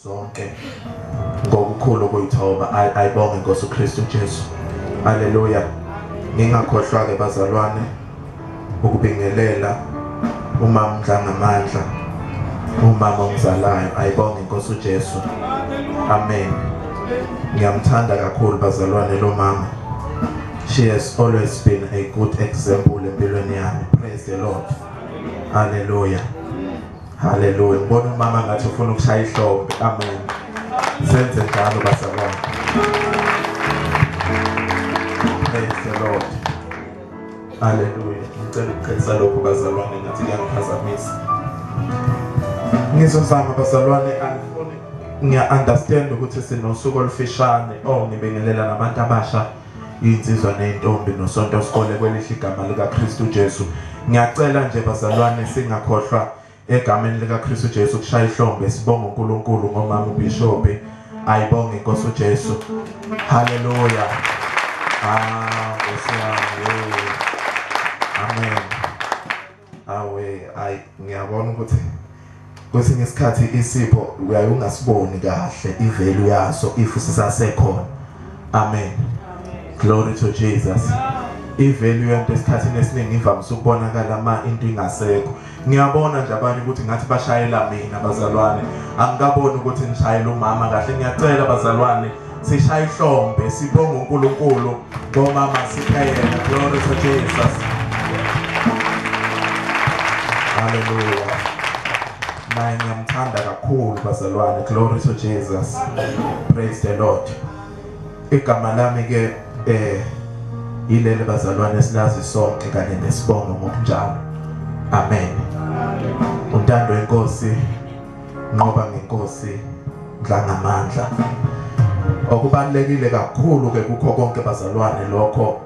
zonke ngokukhulu kuyithoba ayibonge Nkosi uKristu Jesu. Haleluya. Ngingakhohlwa ke bazalwane ukubingelela umama Mdlangamandla, umama ongizalayo. Ayibonge Nkosi uJesu. Amen. Ngiyamthanda kakhulu bazalwane lo mama. She has always been a good example empilweni yami. Praise the Lord. Hallelujah. Hallelujah. Ngibona umama ngathi ufuna ukushaya ihlombe. Amen. Senze njalo bazalwane. Praise the Lord. Hallelujah. Ngicela ukuqhelisa lokho bazalwane ngathi kuyangiphazamisa. Ngizozama bazalwane angifuni ngiya-understand ukuthi sinosuku olufishane ngibingelela nabantu abasha insizwa nentombi nosonto sikole kwelihle igama lika Kristu Jesu. Ngiyacela nje bazalwane singakhohlwa egameni lika Kristu Jesu kushaya ihlombe sibonga uNkulunkulu ngomama uBishop. Ayibonge Nkosi uJesu. Hallelujah. Amen. Ngiyabona ukuthi kwesinye isikhathi isipho uyayungasiboni kahle ivalue yaso if sisasekhona. Amen. Glory to Jesus. Ivalue yento esikhathini esiningi ivamise ukubonakala into ingasekho. Ngiyabona nje abantu ukuthi ngathi bashayela mina bazalwane. Angikaboni ukuthi ngishayela umama kahle. Ngiyacela bazalwane sishaya ihlombe sibonga uNkulunkulu ngomama siphayela. Glory to Jesus. Hallelujah. Naye ngiyamthanda kakhulu bazalwane. Glory to Jesus. Praise the Lord. Igama lami ke ilele bazalwane silazi sonke kanye nesibongo ngokunjalo. Amen. Untando yenkosi ngoba ngenkosi Mdlangamandla. Okubalekile kakhulu ke kukho konke bazalwane lokho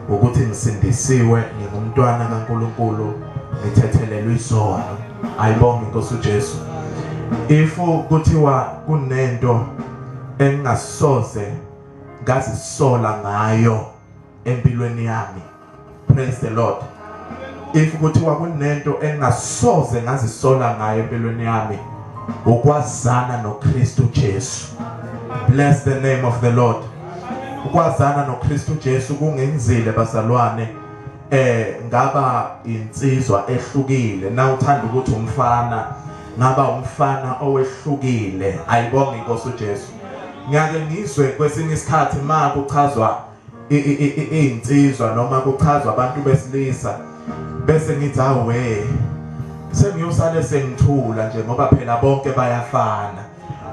ukuthi ngisindisiwe ngingumntwana kaNkulunkulu ngithethelelwe isono. Ayibonge Nkosi uJesu. If kuthiwa kunento engasoze ngazisola ngayo empilweni yami. Praise the Lord. If kuthiwa kunento engasoze ngazisola ngayo empilweni yami ukwazana noKristu Jesu. Bless the name of the Lord. Ukwazana noKristu Jesu kungenzile bazalwane ngaba insizwa ehlukile. Na uthanda ukuthi umfana ngaba umfana owehlukile. Ayibonge Nkosi uJesu. Ngiyake ngizwe kwesinye isikhathi kuchazwa insizwa noma kuchazwa abantu besilisa bese ngithi awe sengiyosale sengithula nje ngoba phela bonke bayafana.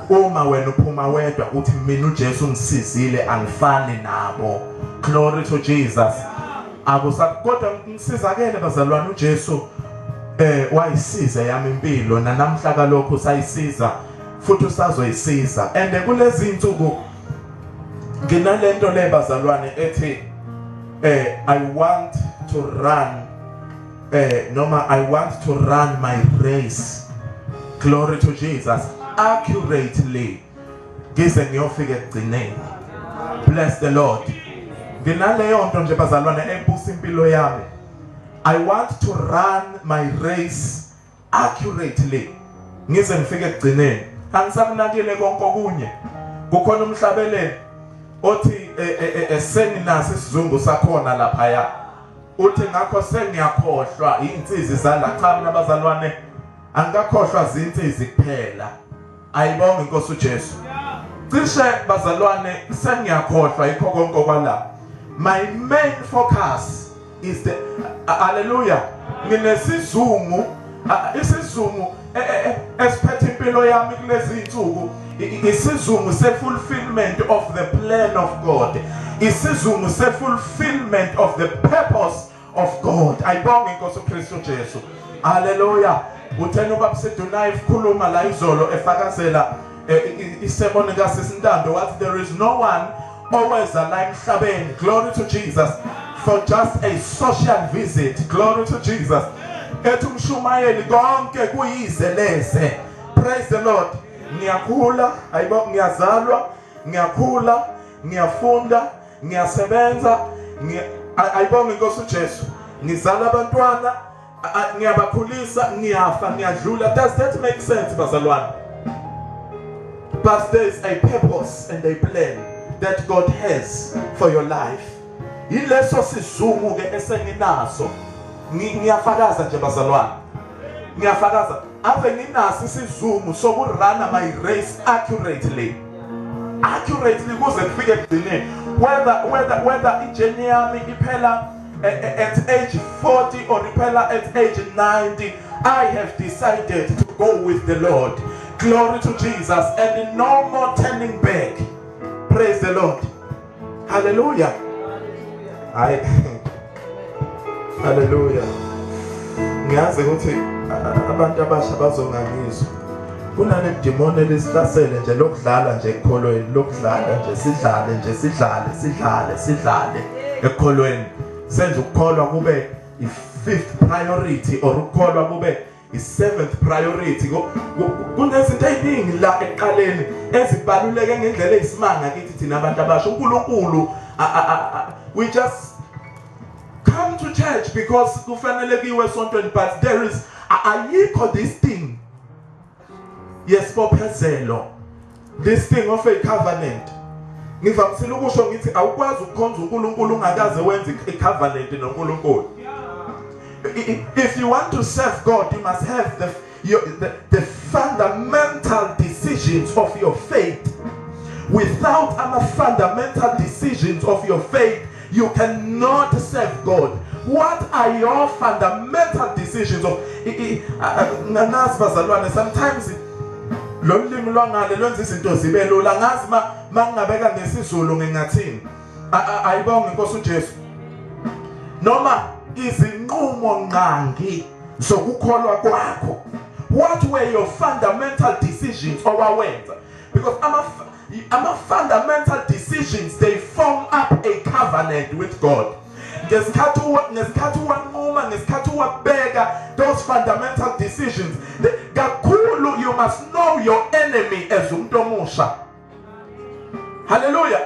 Uma wena uphuma wedwa uthi mina uJesu ungisizile angifani nabo. Glory to Jesus. Kodwa ngisizakele bazalwane uJesu wayisiza yami impilo namhla kalokho sayisiza futhi usazoyisiza. And kulezi insuku nginalento le bazalwane ethi I want to run I want to run my race. Glory to Jesus. Accurately. Ngize ngiyofika ekugcineni. Bless the Lord. Nginaleyo nto nje bazalwane ebusa impilo yami. I want to run my race accurately. Ngize ngifike ekugcineni. Angisakunakile konke okunye. Kukhona umhlabeleli othi seninasi isizungu sakhona lapha. Uthi ngakho sengiyakhohlwa insizwe zala cha mina bazalwane angakhohlwa zinsizi kuphela. Ayibonge inkosi uJesu. Cishe bazalwane sengiyakhohlwa ikho konke kwala. My main focus is the hallelujah. Nginesizungu isizungu esiphethe impilo yami kulezi insuku. Isizungu se-fulfillment of the plan of God. Isizungu se-fulfillment of the purpose of God. Ayibonge inkosi uKristu Jesu. Hallelujah. Uthena ubaba Sidunay ikhuluma la izolo efakazela isemoni kaSisintando wathi there is no one oweza la emhlabeni, glory to Jesus, for just a social visit, glory to Jesus. Ethi umshumayeli konke kuyizeleze. Praise the Lord. Ngiyakhula, ayibonge, ngiyazalwa, ngiyakhula, ngiyafunda, ngiyasebenza, ayibonge inkosi uJesu. Ngizala abantwana, ngiyabakhulisa, ngiyafa, ngiyadlula. Does that make sense, bazalwane? But there is a purpose and a plan that God has for your life. Yileso sizungu ke esenginaso. Ngiyafakaza nje bazalwane. Ngiyafakaza. Ave nginaso isizungu sokurana my race accurately. Accurately kuze kufike ekugcineni. Whether ijeni yami iphela at age 40 or iphela at age 90, I have decided to go with the Lord. Glory to Jesus, and no more turning back. Praise the Lord. Hallelujah. Hallelujah. Ngiyazi ukuthi abantu abasha bazongangizwa. Kunale demon elisihlasele nje lokudlala nje ekholweni, lokudlala nje sidlale ekholweni. Senze ukukholwa kube i-fifth priority or ukukholwa kube i-seventh priority. Kunezinto eziningi la eqaleni ezibaluleke ngendlela eyisimanga kithi thina abantu abasha. uNkulunkulu we just come to church because kufanele kiwe esontweni, but there is ayikho this thing. Yes, bophezelo. This thing of a covenant. Ngivamisile ukusho ngithi awukwazi ukukhonza uNkulunkulu ungakaze wenze i-covenant noNkulunkulu. If you want to serve God, you must have the fundamental decisions of your faith. Without fundamental decisions of your faith, you cannot serve God. What are your fundamental decisions of sometimes lolimi lwangale lwenza izinto zibe lula. Ngazi mangingabeka ngesizulu ngingathini. Ayibonge inkosi uJesu. Noma izinqumo nqangi zokukholwa kwakho. What were your fundamental decisions owawenza? Because fundamental decisions, they form up a covenant with God. Ngesikhathi wanquma, ngesikhathi wabeka those fundamental decisions, kakhulu you must know your enemy as umuntu omusha. Hallelujah.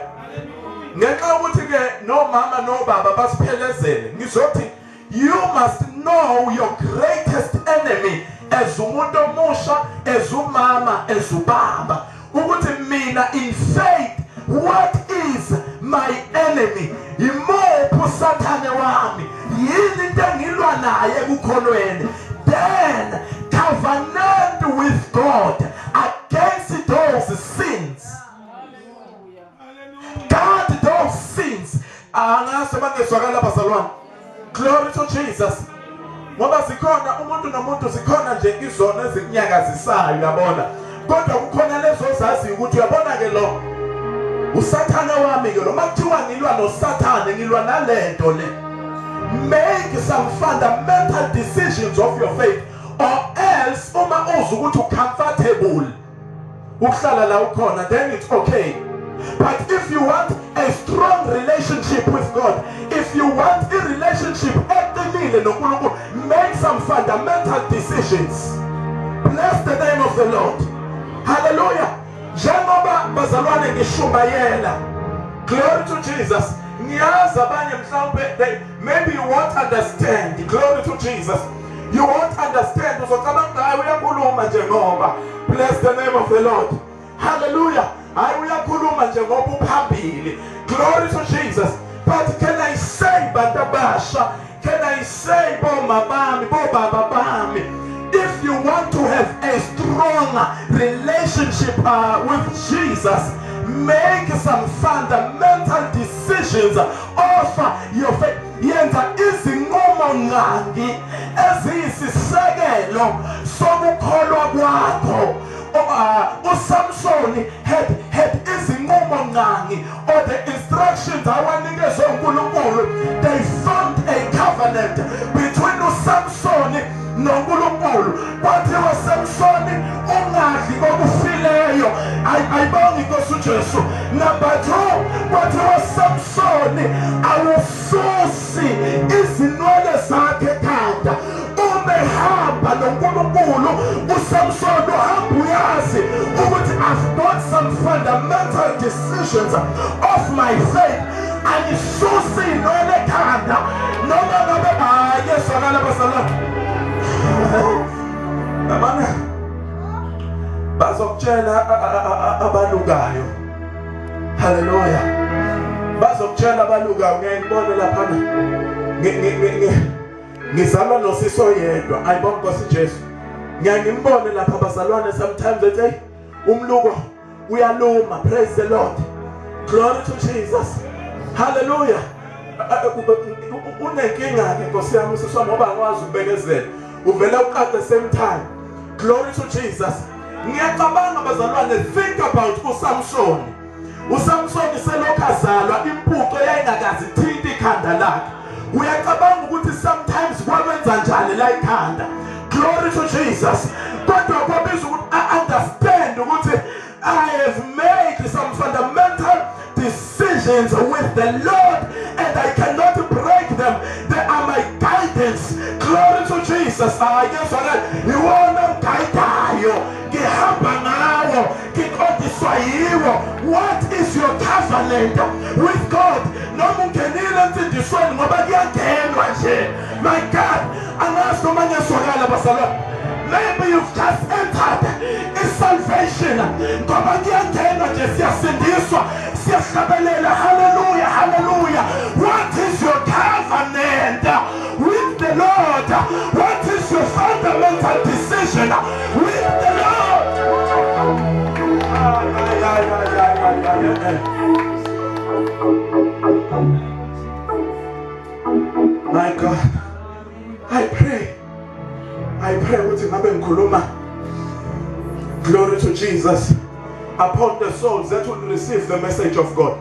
Ngenxa ukuthi ke no mama no baba basiphelezele, ngizothi you must know your greatest enemy as umuntu omusha, as umama, as ubaba. Ukuthi mina in faith, what is my enemy? Imuphi usathane wami? Yini into engilwa naye ekukholweni? Then covenant with God against those sins. God, those sins. Angasebangezwakala bazalwane. Glory to Jesus. Ngoba sikhona umuntu nomuntu sikhona nje izona ezinyakazisayo yabona. Kodwa kukhona lezo zazi ukuthi uyabona ke lo usathana wami ke lo makuthiwa ngilwa noSathane ngilwa nalento le. Make some fundamental decisions of your faith, or else uma uzukuthi ucomfortable ukuhlala la ukhona, then it's okay. But if you want a strong relationship with God, if you want a relationship eqinile noNkulunkulu, make some fundamental decisions. Bless the name of the Lord. Hallelujah. Njengoba bazalwane ngishumayela. Glory to Jesus. Ngiyazi abanye mhlawumbe maybe you won't understand. Glory to Jesus. You won't understand. Uzocabanga hayi uyakhuluma nje ngoba. Bless the name of the Lord. Hallelujah. Hayi uyakhuluma nje ngoba uphambili. Glory to Jesus. But can I say bantabasha? Can I say bo mabami, bo baba bami? If you want to have a strong relationship with Jesus, make some fundamental decisions of your faith. Yenza izinqumo nqangi eziyisisekelo sokukholwa kwakho. uSamson had izinqumo nqangi, or the instructions awanikezwe uNkulunkulu. They formed a covenant between uSamson noNkulunkulu. Kwathiwa Samsoni ungadli kokufileyo. Ayibonga inkosi uJesu. Number 2, kwathiwa Samsoni awususi izinwele zakhe ekhanda. Umehamba noNkulunkulu uSamson uhamba uyazi ukuthi I've got some fundamental decisions of my faith. Angisusi inwele ekhanda noma ngabe yesona labasala. Abana bazokutshela abalukayo. Hallelujah. Bazokutshela abalukayo ngiyibone lapha ngizalwa nosiso yedwa. Ayibona Nkosi Jesu. Ngimbone lapha abazalwane sometimes ethi umluko uyaluma. Praise the Lord. Glory to Jesus. Hallelujah. Unenkinga ke Nkosi yami siswa ngoba ngwazi ukubekezela. Uvela at the same time. Glory to Jesus. Ngiyacabanga bazalwane, think about uSamson. uSamson selokhu azalwa impuco yayingakazi thinta ikhanda lakhe. Uyacabanga ukuthi sometimes kwabenza njani la ikhanda. Glory to Jesus. Kodwa kwabiza ukuthi I understand ukuthi I have made some fundamental decisions with the Lord and I cannot break them. They are my guidance. Glory to Jesus. Yes, you want to guide you. What is your covenant with God? My God, maybe you've just entered in salvation. Hallelujah, hallelujah. What is your covenant with the Lord? What is your fundamental decision with the Lord? My God, I pray with him. Glory to Jesus. Upon the souls that will receive the message of God.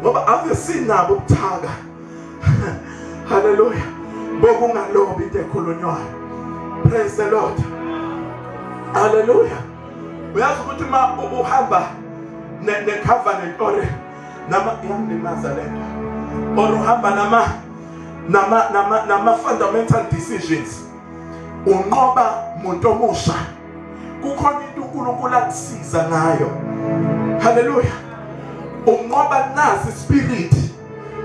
Have you seen now? Hallelujah. Praise the Lord. Hallelujah. We have to put him up the covenant or nama fundamental decisions. Unqoba muntu omusha. Kukhona into uNkulunkulu akusiza ngayo. Hallelujah. Unqoba nasi spirit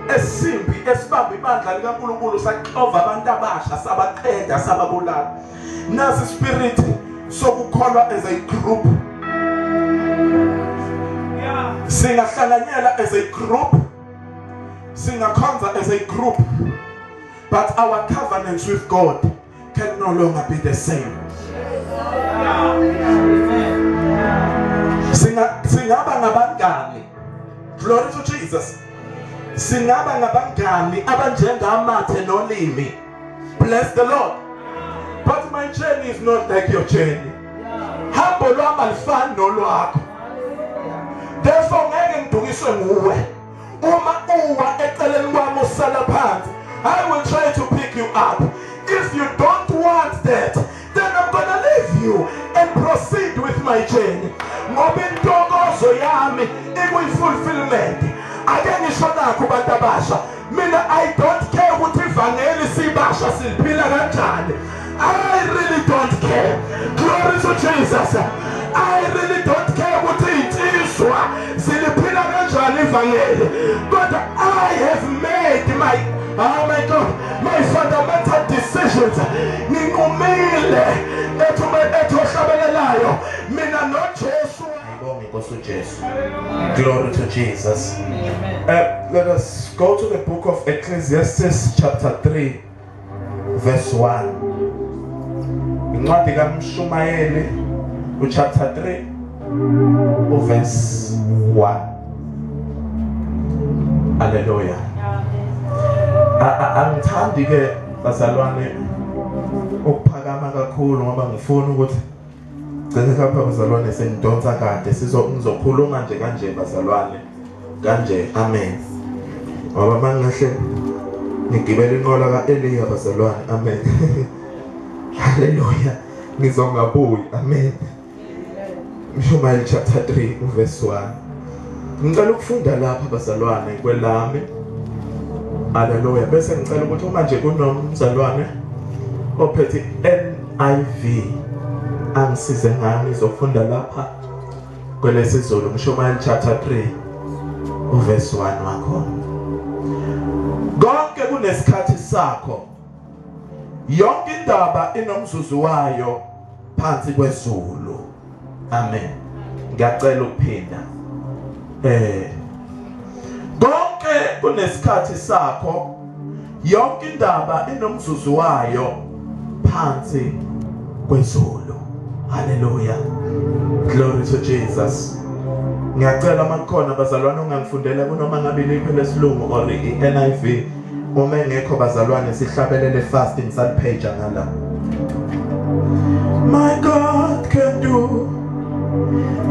esimbi esibamba ibandla likaNkulunkulu saxova abantu abasha sabaqeda sababulala. Nasi spirit sokukholwa as a group. Singahlanganyela as a group. Singakhonza as a group. But our covenants with God can no longer be the same. Singaba ngabangani. Glory to Jesus. Singaba ngabangani abanjengamathe nolimi. Bless the Lord. But my journey is not like your journey. Hambo lwami alifani nolwakho. Therefore ngeke ngidukiswe nguwe. Uma uwa eceleni kwami usala phansi, I will try to pick you up. If you don't want that, then I'm gonna leave you and proceed with my journey. Ngoba intokozo yami ikuyifulfillment. Ake ngisho nakho bantu abasha, mina I don't care ukuthi ivangeli sibasha siliphila kanjani. I really don't care. Glory to Jesus. I really don't care ukuthi insizwa siliphila kanjani ivangeli. But I have made oh my God, my fundamental decisions. Ningumile etohlabelelayo. Mina no Jesu. Glory to Jesus. Let us go to the book of Ecclesiastes chapter 3 verse 1. incwadi kaMshumayeli chapter 3 verse 1. Hallelujah. Angithandi ke bazalwane ukuphakama kakhulu ngoba ngifuna ukuthi gcine kapha bazalwane sengidonsa kade sizokhuluma nje kanje bazalwane kanje. Amen. Ngoba mangahle ngigibela inqola kaEliya bazalwane. Amen. Hallelujah. Ngizongabuyi. Amen. Mshumayeli chapter 3 verse 1. Ngicela ukufunda lapha bazalwane kwelami. Hallelujah. Bese ngicela ukuthi uma nje kunomzalwane ophethe NIV angisize ngani ngizofunda lapha kwelesizulu Mshumayeli chapter 3 verse 1 wakho. Konke kunesikhathi sakho. Yonke indaba inomzuzu wayo phansi kwezulu. Amen. Ngiyacela ukuphinda. Konke kunesikhathi sakho. Yonke indaba inomzuzu wayo phansi kwezulu. Hallelujah. Glory to Jesus. Ngiyacela makukhona bazalwane ungangifundela kunoma ngabe liphi lesilungu or iNIV. Uma ngekho bazalwane sihlabelele fasting sal page ngala. My God can do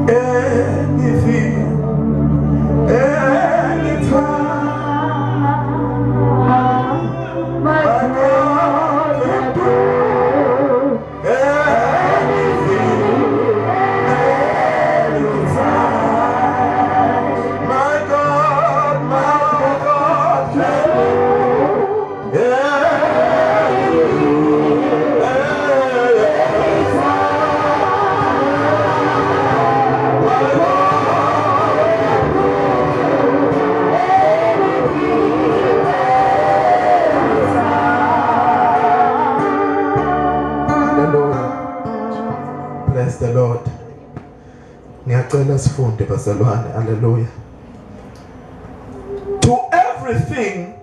anything, anytime. My God can do anything, anytime. My God can do Bless the Lord. Ngiyacela sifunde bazalwane. Hallelujah. To everything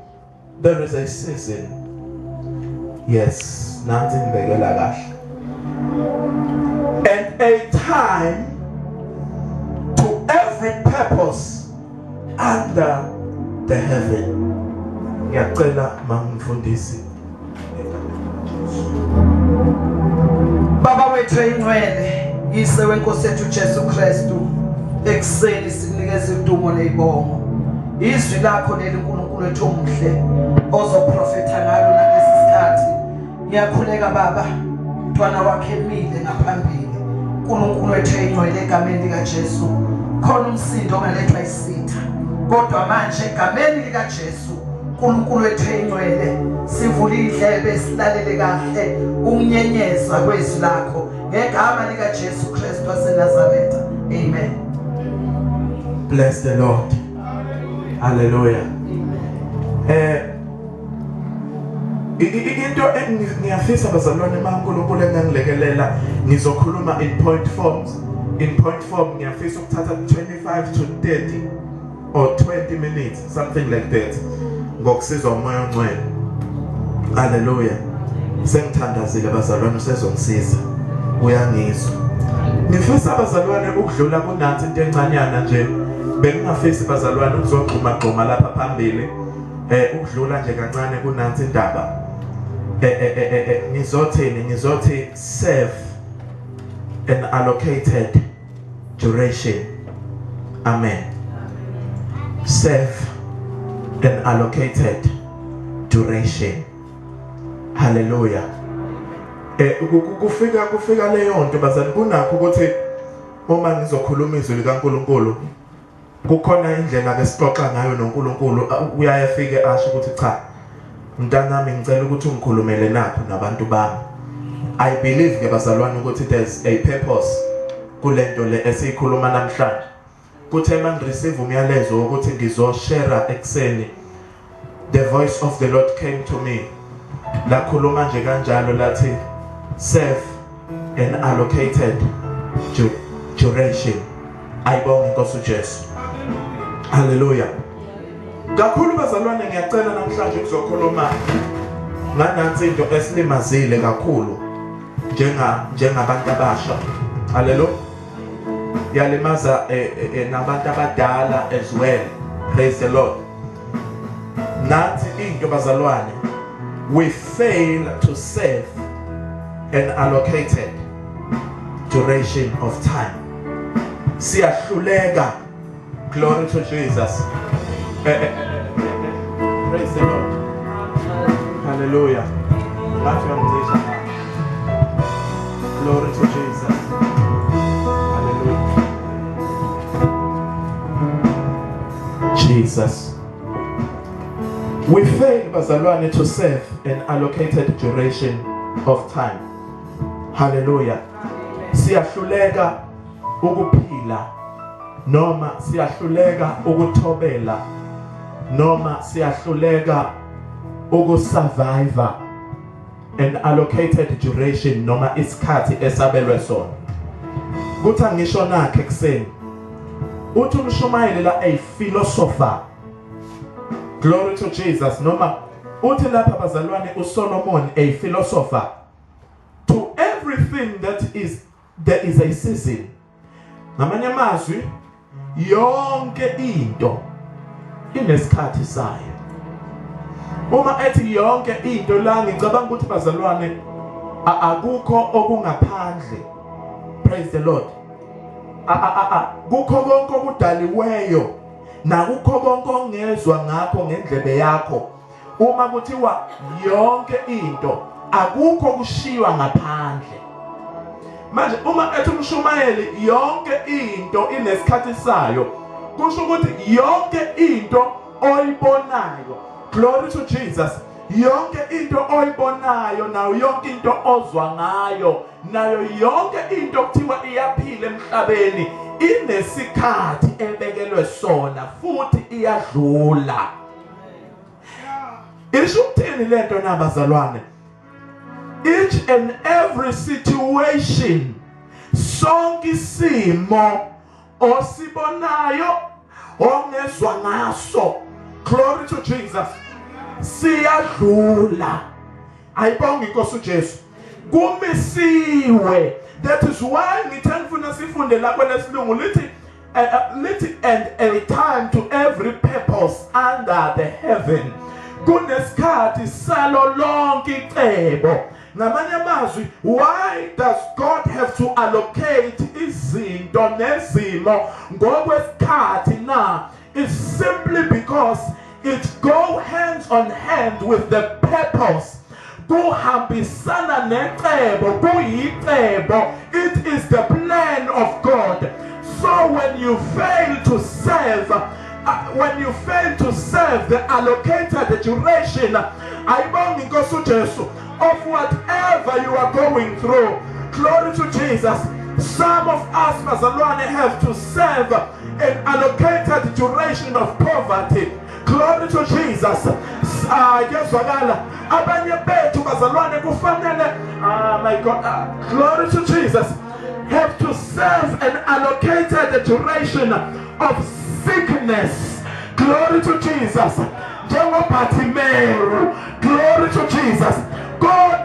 there is a season. Yes, nansi ngibekela kahle. And a time to every purpose under the heaven. Ngiyacela mangifundisi. Baba wethu engcwele, yise wenkosi yethu Jesu Kristu, ekseni sinikeza indumo nezibongo. Izwi lakho leli uNkulunkulu wethu omhle ozoprofetha ngalo ngalesi sikhathi. Ngiyakhuleka Baba, mntwana wakhe emile ngaphambili. uNkulunkulu wethu engcwele egameni lika Jesu, khona umsindo ongalethwa isitha. Kodwa manje egameni lika Jesu, uNkulunkulu wethu engcwele, sivula indlebe silalele kahle ukunyenyeza kwezwi lakho ngegama lika Jesu Kristu waseNazaretha. Amen. Bless the Lord. Hallelujah. Into ngiyafisa bazalwane maNkulunkulu engangilekelela ngizokhuluma in point forms. In point form ngiyafisa ukuthatha 25 to 30 or 20 minutes, something like that. Ngokusizwa umoya ongcwele. Hallelujah. Sengithandazile bazalwane usezongisiza. Uyangizwa. Ngifisa abazalwane ukudlula kunathi into encanyana nje. Bengingafisi bazalwane ukuzogxuma lapha phambili. Ukudlula nje kancane kunathi indaba. Ngizothi serve an allocated duration. Amen. Serve an allocated duration. Hallelujah. Kufika leyo nto bazali kunakho ukuthi uma ngizokhuluma izwi likaNkulunkulu kukhona indlela ke sixoxa ngayo noNkulunkulu uyayefike asho ukuthi cha mntanami ngicela ukuthi ungikhulumele napho nabantu bami. I believe ke bazalwane ukuthi there's a purpose kulento le esikhuluma namhlanje. Kuthe mangreceive umyalezo ukuthi ngizoshare ekseni, the voice of the Lord came to me. Lakhuluma nje kanjalo lathi serve an allocated duration. Ayibonge Nkosi uJesu. Hallelujah. Kakhulu bazalwane ngiyacela namhlanje ukuzokhuluma nganansi into esilimazile kakhulu njengabantu abasha. Hallelujah. Yalimaza nabantu abadala as well. Praise the Lord. Nathi into bazalwane, we fail to serve an allocated duration of time. Siyahluleka. Glory to Jesus. Praise the Lord. Hallelujah. Glory to Jesus. Hallelujah. Jesus. We fail, bazalwane, to serve an allocated duration of time. Hallelujah. Siyahluleka ukuphila, noma siyahluleka ukuthobela, noma siyahluleka ukusurvive an allocated duration noma isikhathi esabelwe sona. Kuthi ngisho nakhe ekseni uthi umshumayeli la a philosopher. Glory to Jesus. Noma uthi lapha bazalwane uSolomon a philosopher. To everything that is, there is a season. Ngamanye amazwi yonke into inesikhathi sayo. Uma ethi yonke into la ngicabanga ukuthi bazalwane akukho okungaphandle. Praise the Lord. Kukho konke okudaliweyo nakukho konke ongezwa ngakho ngendlebe yakho. Uma kuthiwa yonke into akukho kushiywa ngaphandle. Manje uma ethi umshumayeli yonke into inesikhathi sayo, kusho ukuthi yonke into oyibonayo, glory to Jesus, yonke into oyibonayo nayo yonke into ozwa ngayo nayo yonke into kuthiwa iyaphila emhlabeni inesikhathi ebekelwe sona futhi iyadlula. Isho ukuthini lento nabazalwane? Each and every situation, sonke isimo osibonayo ongezwa ngaso, glory to Jesus, siyadlula. Ayibonge Nkosi uJesu. Kumisiwe. That is why ngithanda ufuna sifunde la kwelesilungu lithi and a time to every purpose under the heaven. Kunesikhathi salo lonke icebo. Ngamanye amazwi, why does God have to allocate izinto nezimo ngokwesikhathi na? It's simply because it go hands on hand with the purpose. Kuhambisana necebo, kuyicebo. It is the plan of God. So when you fail to serve, the allocated duration, ayibonge Nkosi uJesu, of whatever you are going through, glory to Jesus. Some of us bazalwane have to serve an allocated duration of poverty. Glory to Jesus. Yezwakala abanye bethu bazalwane kufanele my God, glory to Jesus, have to serve an allocated duration of sickness. Glory to Jesus. Bartimaeus, glory to Jesus. God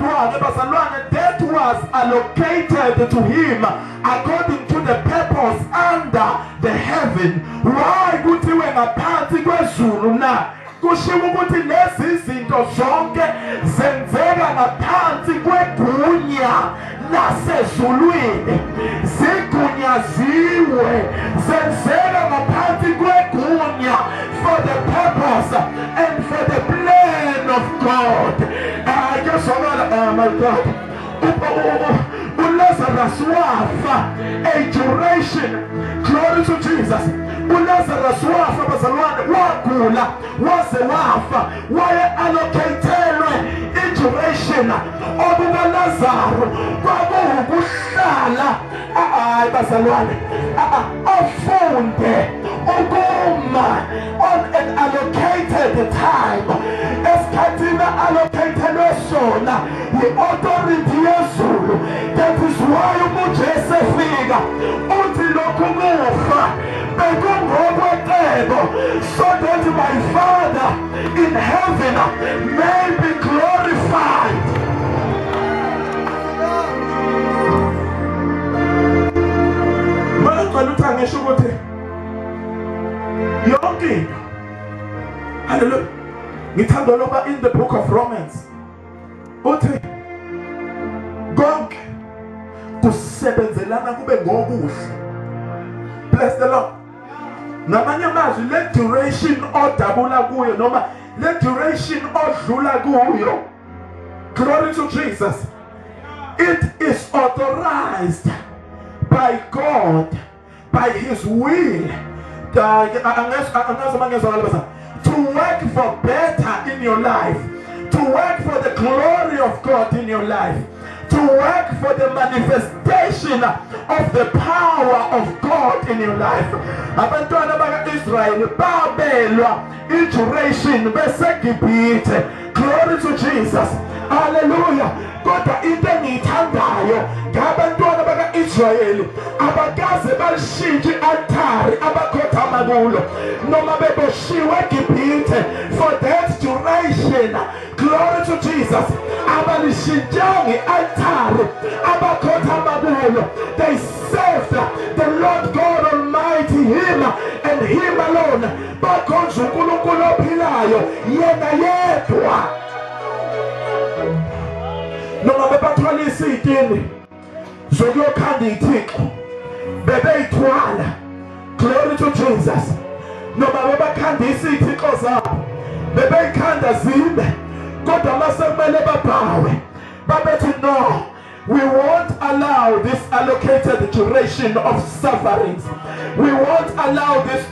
that was allocated to him according to the purpose under the heaven. Why kuthiwe ngaphansi kwezulu na? Kushiwo ukuthi lezi zinto zonke zenzeka ngaphansi kwegunya nasezulwini. Zigunyaziwe, zenzeka ngaphansi kwegunya for the purpose and for the plan of God. I guess oh my God. Lazarus wafa a duration. Glory to Jesus. Lazarus wafa bazalwane wagula waze wafa waye allocated a duration. Obuka Lazaro kwakuhlala bazalwane afunde ukuma on an allocated time. Esikhathini allocated sona the authority yezulu. That is why uJesu efika uthi lokhu kufa bekungokweqebo, so that my Father in heaven may be glorified. ngithanda loba in the book of Romans uthi konke kusebenzelana kube ngokuhle. Bless the Lord. Ngamanye amazwi le duration odabula kuyo noma le duration odlula kuyo, glory to Jesus, it is authorized by God, by His will, to work for better in your life, to work for the glory of God in your life, to work for the manifestation of the power of God in your life. Abantwana baka-Israyeli babelwa i-duration beseGibhithe. Glory to Jesus. Hallelujah. Kodwa into engiyithandayo ngabantwana baka-Israyeli abakaze balishintshe i-altari abakhothama kulo noma beboshiwe eGibhithe for that duration. Glory to Jesus. Abalishintshanga i-altari abakhothama kulo. They served the Lord God Almighty, Him and Him alone. Bakhonza uNkulunkulu ophilayo yena yedwa. Noma bebathwala isitini zokuyokhanda ithixo bebeyithwala. Glory to Jesus. Noma bebakhanda isithixo zabo bebeyikhanda zibe, kodwa masekumele babhawe babethi no, we won't allow this allocated duration of sufferings. We won't allow this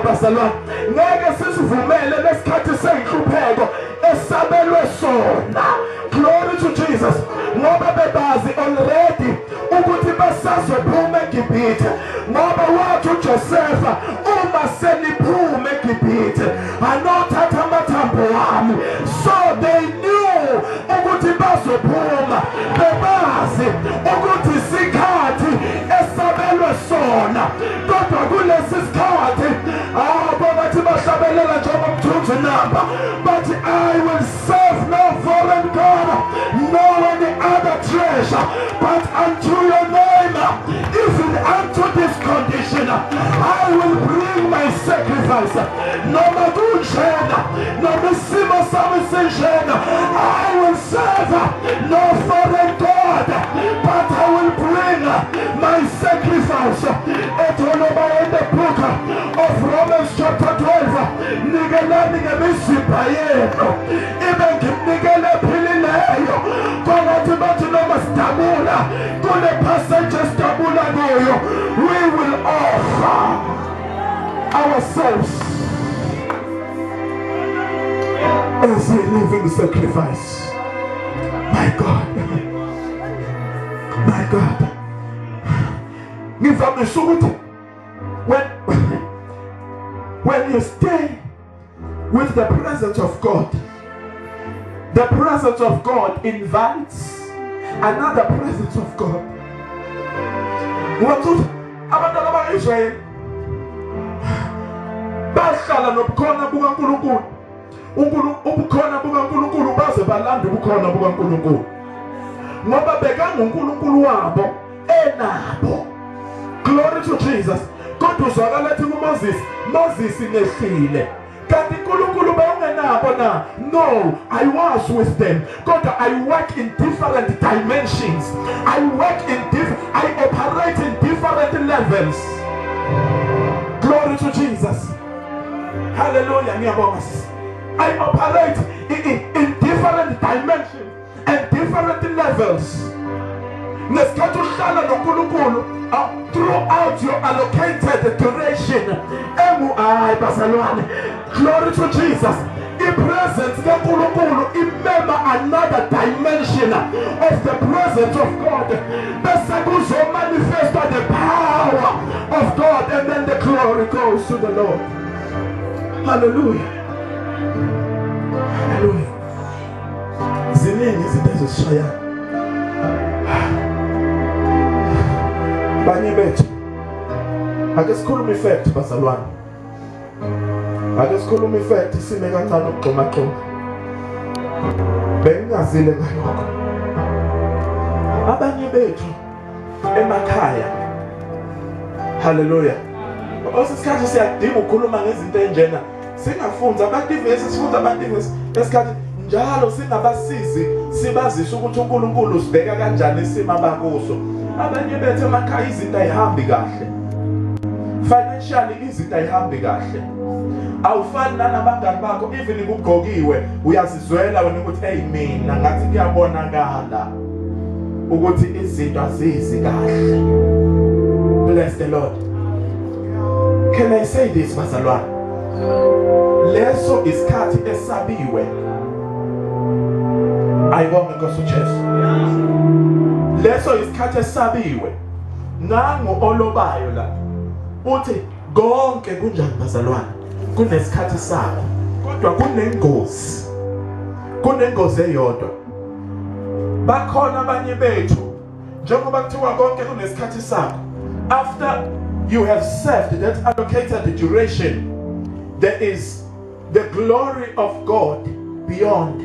bazalwane. Ngeke sisivumele lesikhathi seyinhlupheko esabelwe sona. Glory to Jesus. Ngoba bebazi already ukuthi basazophuma eGibhithe. Ngoba wathi uJosepha uma seniphuma eGibhithe anothatha amathambo wami. So they knew ukuthi bazophuma. Bebazi ukuthi isikhathi esabelwe sona. Kodwa kulesi sikhathi bathi bahlabelela njengoba mthunzi namba. But I will serve no foreign God, no any other treasure, but unto your name. Even unto this condition, I will bring my sacrifice. No magunshena, no misimo samisenshena. I will serve no foreign God, but I will bring my sacrifice. In the book of Romans chapter 12, nigelani ngemisipha yenu ibe ngimnikele philileyo konathi bathi noma sidabula kule passage sidabula kuyo, we will offer ourselves as a living sacrifice. My God, my God, ngivamise ukuthi when you stay with the presence of God, the presence of God invites another presence of God. Abantwana baka-Israyeli bahlala nobukhona bukaNkulunkulu. Ubukhona bukaNkulunkulu baze balanda ubukhona bukaNkulunkulu. Ngoba bekanguNkulunkulu wabo enabo. Glory to Jesus. Kodwa uzwakala ethi kuMoses ngehlile. Kanti uNkulunkulu bayengenabo na? No, I was with them. God, I work in different dimensions. I operate in different levels. Glory to Jesus. Hallelujah. I operate in different dimensions and different levels. Throughout your allocated duration. Glory to Jesus. In presence, remember another dimension of the presence of God. Manifest the power of God, and then the glory goes to the Lord. Hallelujah. Hallelujah. Ziningi izinto ezisishaya. Banye bethu ake sikhulume ifact bazalwane, ake sikhulume ifact isime kancane ukugxomaxhoma. Bengingazile ngalokho. Abanye bethu emakhaya, haleluya, osesikhathi siyadinga ukukhuluma ngezinto enjena singafunza abadivesi sifunda abadivesi esikhathi njalo singabasizi sibazisa ukuthi uNkulunkulu sibheka kanjani isimo abakuso. Abanye bethu emakhaya izinto ayihambi kahle, financially izinto ayihambi kahle, awufani nabangani bakho. Even ukugqokiwe uyazizwela wena ukuthi hey mina ngathi kuyabonakala ukuthi izinto azizi kahle. Bless the Lord. Can I say this, bazalwane? Leso isikhathi esabiwe. Ayibonge Nkosi uJesu. Leso isikhathi esabiwe. Nangu olobayo la. Uthi konke kunjani bazalwane? Kunesikhathi sakho. Kodwa kunengozi. Kunengozi eyodwa. Bakhona abanye bethu njengoba kuthiwa konke kunesikhathi sakho. After you have served that allocated duration, there is the glory of God beyond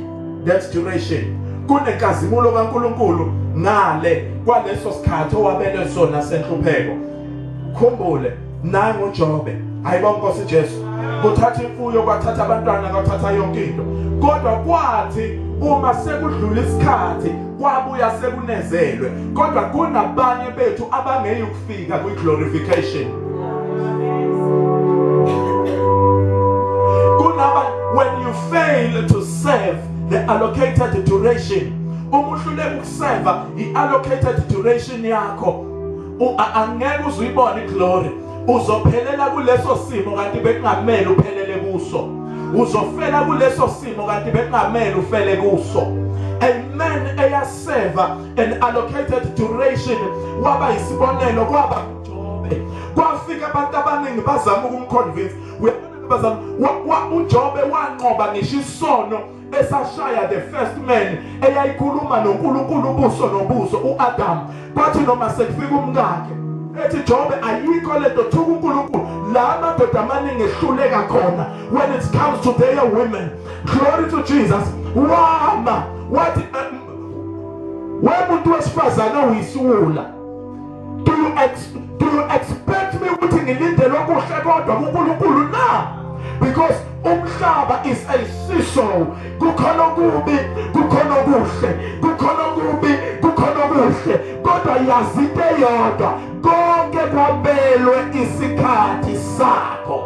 that duration. Kunenkazimulo kaNkulunkulu ngale kwaleso sikhathi owabele sona senhlupheko. Khumbule nangu Jobe, ayibonge Nkosi Jesu, kuthatha imfuyo kwathatha abantwana kwathatha yonke into. Kodwa kwathi uma sekudlula isikhathi kwabuya sekunezelwe. Kodwa kunabanye bethu abangeke ukufika kwi glorification. When you fail to serve the allocated duration, umuhluleka ukuserva i-allocated duration yakho, angeke uzuyibone iglory. Uzophelela kuleso simo kanti bekungamele uphelele kuso. Uzofela kuleso simo kanti bekungamele ufele kuso. A man eyaserva an allocated duration waba isibonelo kwaba Jobe. Kwafika abantu abaningi bazama ukumconvince. uJobe wanqoba ngisho isono esashaya the first man eyayikhuluma noNkulunkulu ubuso nobuso uAdam. Kwathi noma sekufika umkakhe ethi Jobe ayikho lento thuka uNkulunkulu la madoda amaningi ehluleka khona when it comes to their women. Glory to Jesus. Wama wathi wemuntu wesifazana uyisuula. Do you expect me ukuthi ngilinde lokuhle kodwa kuNkulunkulu na? Because umhlaba is a seesaw. Kukhona okubi, kukhona okuhle, kukhona okubi, kukhona okuhle. Kodwa yazinte yodwa, konke kwabelwe isikhathi sakho.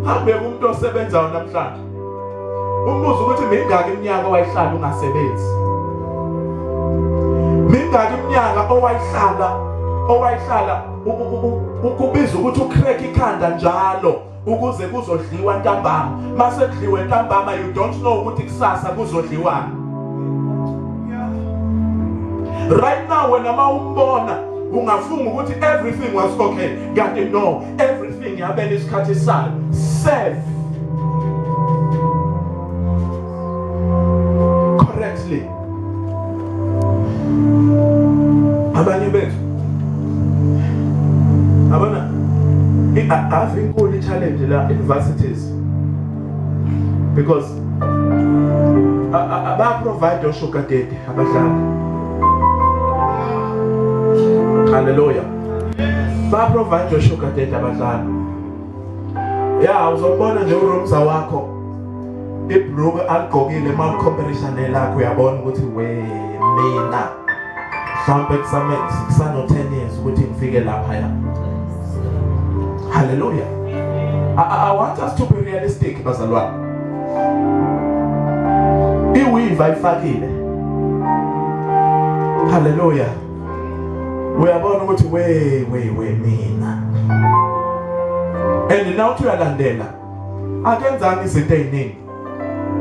Hambe umuntu osebenzayo namhlanje. Umbuzo ukuthi mingaki iminyaka owayihlala ungasebenzi? Mingaki iminyaka owayihlala ukubiza ukuthi ucrack ikhanda njalo ukuze kuzodliwa ntambama. Mase kudliwe ntambama you don't know ukuthi kusasa kuzodliwana. Right now when umbona ungafunga ukuthi everything was okay. Kanti no, everything yabela isikhathi sayo. Serve correctly. Abanye bethu abana I think all the challenge la universities because aba provide your sugar daddy abadlali. Hallelujah. Ba provide your sugar daddy abadlali. Yeah, uzobona nje uromza wakho ibruke aligqokile mal comparison lakho uyabona ukuthi we mina mhlawumbe kusano 10 years ukuthi ngifike lapha ya. Hallelujah. I want us to be realistic bazalwane. Iweave ayifakile. Hallelujah. Uyabona ukuthi we mina. And now uyalandela. Akenzani izinto eziningi.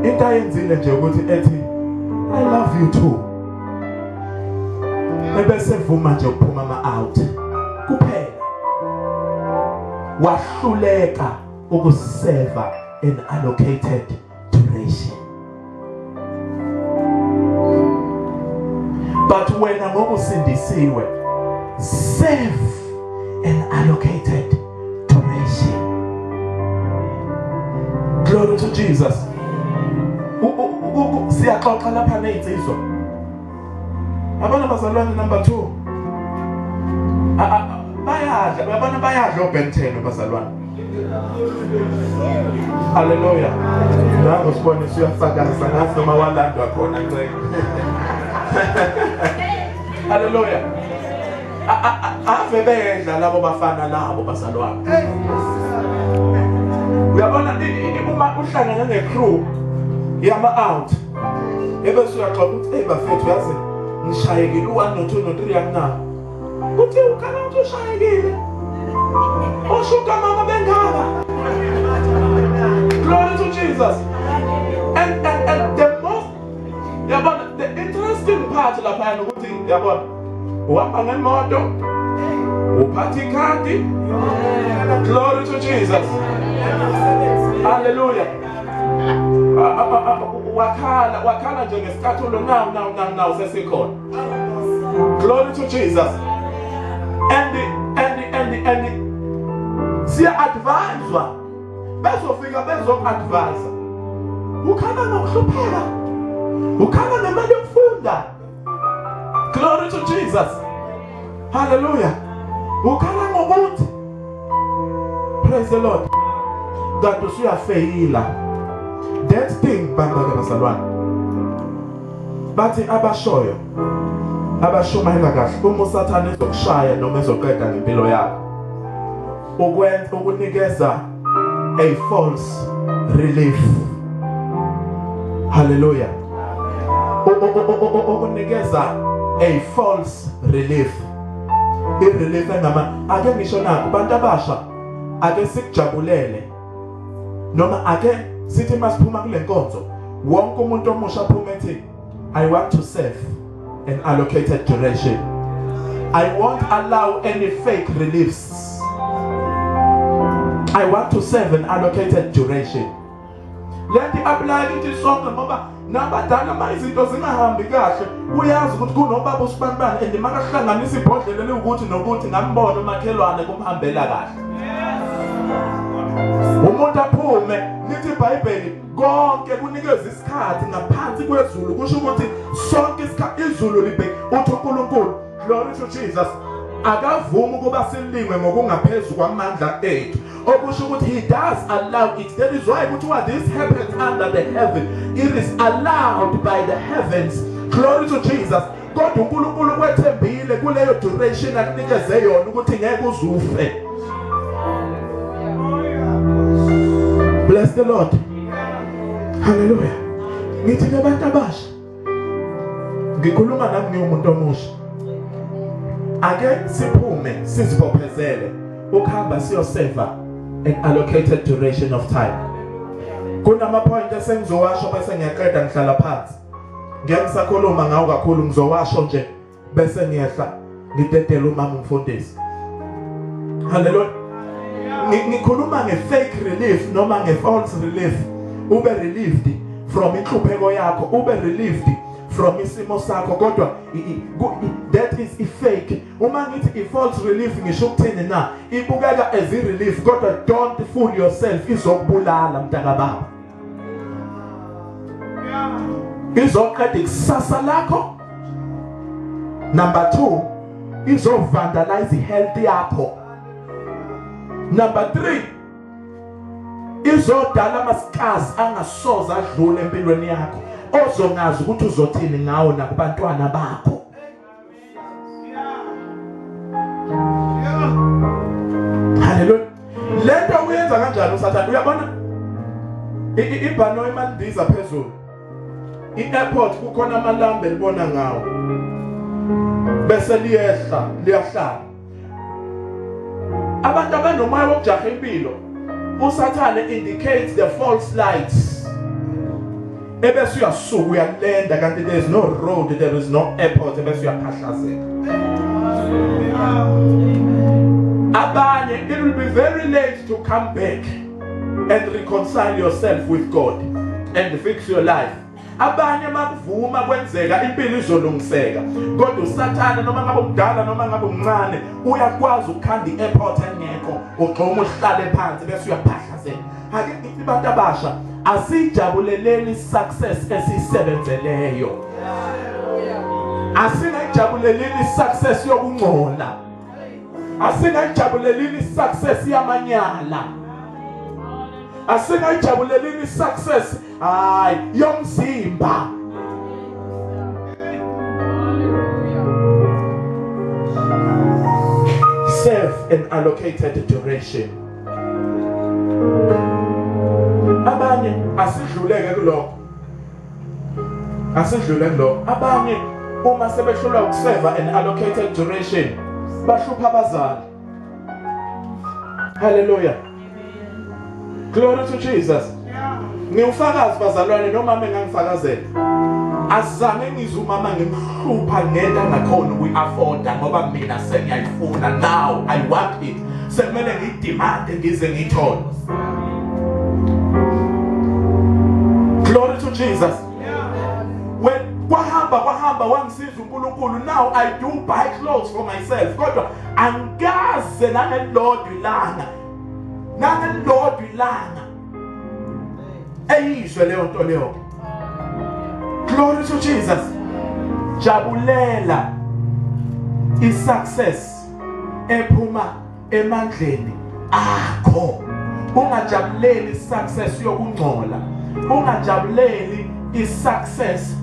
Into ayenzile nje ukuthi ethi I love you too. Ebese vuma nje ukuphuma out kuphela. Wahluleka ukuseva an allocated duration. But when ngokusindisiwe, save an allocated duration. Glory to Jesus. Siyaxoxa lapha nezinsizwa. Abana bazalwane number 2. bayadla uyabona bayadla obhentene bazalwane haleluya nangu sibone siyafakaza ngathi noma walandwa khona nceke haleluya ave bedla labo bafana labo bazalwane uyabona uma uhlangana necrew yama out ebese uyaxoxa ukuthi bafethu yazi ngishayekile u1 no2 no3 yakuna uthi ukana ushayekile oshuka mama bengaka glory to Jesus and the most yabona the interesting part lapha ukuthi yabona uhamba ngemoto uphatha ikhadi glory to Jesus hallelujah wakhala nje ngesikhathulo now sesikhona glory to Jesus and siya advisor bezofika bezoku-advise ukhala ngokuhlupheka ukhala nemali yokufunda glory to Jesus hallelujah ukhala ngokuthi praise the Lord that usuyafeyila that thing bamba bazalwane bathi abashoyo abashumayela kahle uma usathane ezokushaya noma ezoqeda ngempilo yakho ukwenza ukunikeza a false relief hallelujah ukunikeza a false relief irelief engama ake ngisho nakho abantu abasha ake sikujabulele noma ake sithi masiphuma kule nkonzo wonke umuntu omusha aphuma ethi I want to serve an allocated duration. I won't allow any fake reliefs. I want to serve an allocated duration. Let the apply it sonke ngoba nabadala mayizinto zingahambi kahle uyazi ukuthi kunobaba usibanibani and makahlanganisa ibhodlela lokuthi nokuthi ngambona umakhelwane kumhambela kahle. Umuntu aphume lithi iBhayibheli konke kunikeza isikhathi ngaphansi kwezulu kusho ukuthi sonke isikhathi izulu libheke uthi uNkulunkulu glory to Jesus akavuma ukuba silingwe ngokungaphezulu kwamandla ethu okusho ukuthi he does allow it. That is why what this happens under the heaven, it is allowed by the heavens. Glory to Jesus. Kodwa uNkulunkulu kwethembile kuleyo duration akunikeze yona ukuthi ngeke uzufe. Bless the Lord. Hallelujah. Ngithi abantu abasha ngikhuluma nami ngiwumuntu omusha. Ake siphume sizibophezele ukuhamba siyoseva an allocated duration of time. Kunama point esengizowasho bese ngiyaqeda ngihlala phansi. Ngeke ngisakhuluma ngawo kakhulu ngizowasho nje bese ngiyehla ngidedela umama umfundisi. Hallelujah. Ngikhuluma nge-fake relief noma nge-false relief. Ube relieved from inhlupheko yakho, ube relieved from isimo sakho kodwa that is fake. Uma ngithi i-false relief ngisho ukuthini na ibukeka as i-relief kodwa don't fool yourself, izokubulala mntaka baba. Izoqeda ikusasa lakho. Number 2, izovandalize i-health yakho. Number 3, izodala amasikazi angasoza adlule empilweni yakho ozongazi ukuthi uzothini ngawo nakubantwana bakho. Hallelujah. Lento uyenza kanjani usathana? Uyabona ibhano emandiza phezulu i-airport kukhona amalambe libona ngawo bese liyahlala abantu abanomoya wokujaha impilo usathane indicates the false lights ebese uyasuka uyalenda kanti there is no road, there is no airport, ebese uyaphahlazeka. Abanye it will be very late to come back and reconcile yourself with God and fix your life. Abanye makuvuma kwenzeka impilo izolungiseka kodwa usathane noma ngabe umdala noma ngabe umncane uyakwazi ukukhanda i-airport engekho ugxoma uhlale phansi bese uyaphahlazeka. Ake ngithi abantu abasha asijabuleleni success esisebenzeleyo, asingajabuleleni success yokungcola. Asingayijabulelini success yamanyala. Asingayijabulelini success yomzimba. Serve an allocated duration. Abanye asidluleke kulokho. Abanye uma sebehlulwa ukuserve an allocated duration bahlupha abazali. Hallelujah. Glory to Jesus. Ngiwufakazi bazalwane noma engangifakazela. Azange ngizumama ngimhlupha ngenta ngakhona ukuyi-afforda ngoba mina sengiyayifuna now I want it. Sekumele ngidemand ngize ngithole. Glory to Jesus. When kwahamba wangisiza uNkulunkulu, now I do buy clothes for myself. Kodwa angaze nangelodwa ilanga eyizwe leyo nto leyo. Glory to Jesus. Jabulela i-success ephuma emandleni akho. Ungajabuleli i-success yokungcola. Ungajabuleli i-success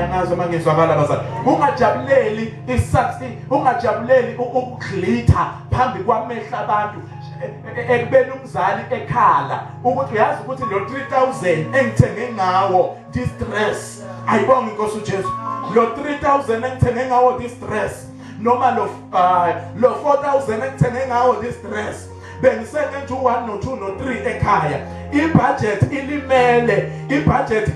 ngazo mangizwakala bazali. Ungajabuleli i-success, ungajabuleli ukuglitha phambi kwamehla abantu. Ekubeni umzali ekhala ukuthi uyazi ukuthi lo 3000 engithenge ngawo this dress, ayibonga inkosi uJesu, lo 3000 engithenge ngawo this dress noma lo 4000 engithenge ngawo this dress bengisengenza u1 no2 no3 ekhaya. Ibudget